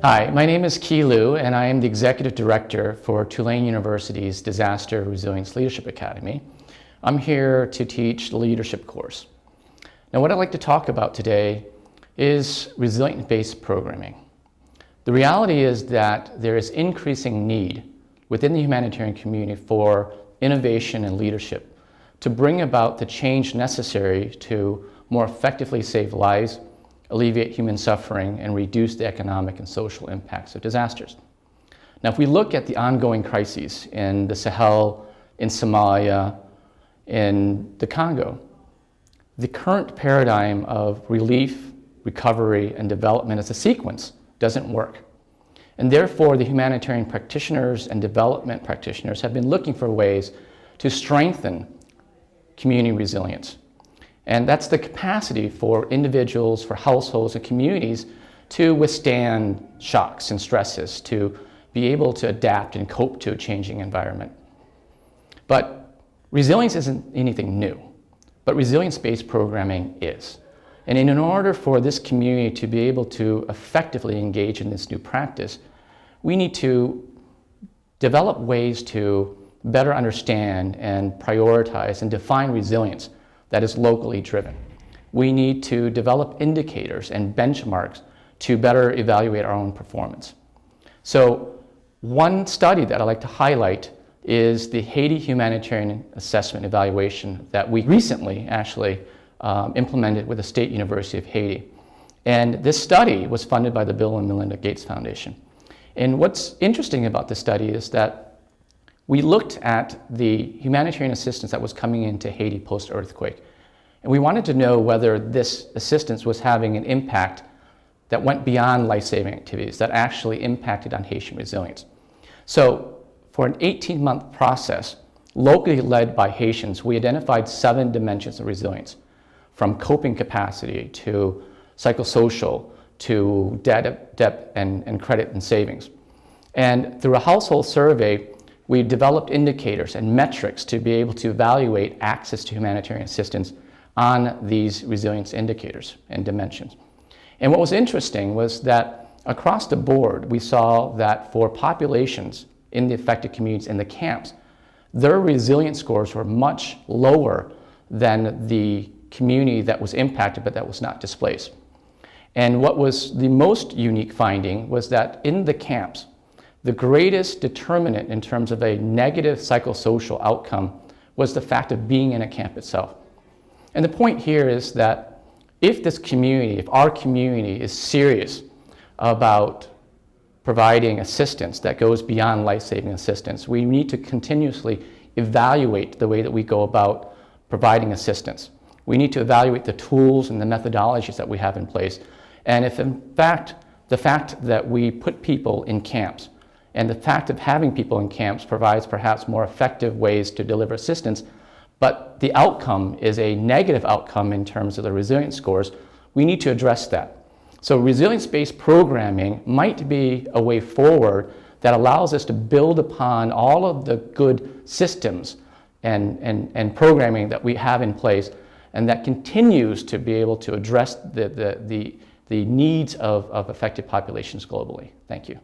Hi, my name is Ki Liu, and I am the Executive Director for Tulane University's Disaster Resilience Leadership Academy. I'm here to teach the leadership course. Now, what I'd like to talk about today is resilient-based programming. The reality is that there is increasing need within the humanitarian community for innovation and leadership to bring about the change necessary to more effectively save lives, alleviate human suffering, and reduce the economic and social impacts of disasters. Now, if we look at the ongoing crises in the Sahel, in Somalia, in the Congo, the current paradigm of relief, recovery, and development as a sequence doesn't work. And therefore, the humanitarian practitioners and development practitioners have been looking for ways to strengthen community resilience. And that's the capacity for individuals, for households, and communities to withstand shocks and stresses, to be able to adapt and cope to a changing environment. But resilience isn't anything new, but resilience-based programming is. And in order for this community to be able to effectively engage in this new practice, we need to develop ways to better understand and prioritize and define resilience that is locally driven. We need to develop indicators and benchmarks to better evaluate our own performance. So one study that I'd like to highlight is the Haiti Humanitarian Assessment Evaluation that we recently actually implemented with the State University of Haiti. And this study was funded by the Bill and Melinda Gates Foundation. And what's interesting about this study is that we looked at the humanitarian assistance that was coming into Haiti post-earthquake, and we wanted to know whether this assistance was having an impact that went beyond life-saving activities, that actually impacted on Haitian resilience. So for an 18-month process, locally led by Haitians, we identified 7 dimensions of resilience, from coping capacity to psychosocial to debt and credit and savings. And through a household survey, we developed indicators and metrics to be able to evaluate access to humanitarian assistance on these resilience indicators and dimensions. And what was interesting was that across the board, we saw that for populations in the affected communities in the camps, their resilience scores were much lower than the community that was impacted but that was not displaced. And what was the most unique finding was that in the camps, the greatest determinant in terms of a negative psychosocial outcome was the fact of being in a camp itself. And the point here is that if this community, if our community is serious about providing assistance that goes beyond life-saving assistance, we need to continuously evaluate the way that we go about providing assistance. We need to evaluate the tools and the methodologies that we have in place. And if in fact, the fact that we put people in camps and the fact of having people in camps provides perhaps more effective ways to deliver assistance, but the outcome is a negative outcome in terms of the resilience scores, we need to address that. So resilience-based programming might be a way forward that allows us to build upon all of the good systems and programming that we have in place, and that continues to be able to address the needs of affected populations globally. Thank you.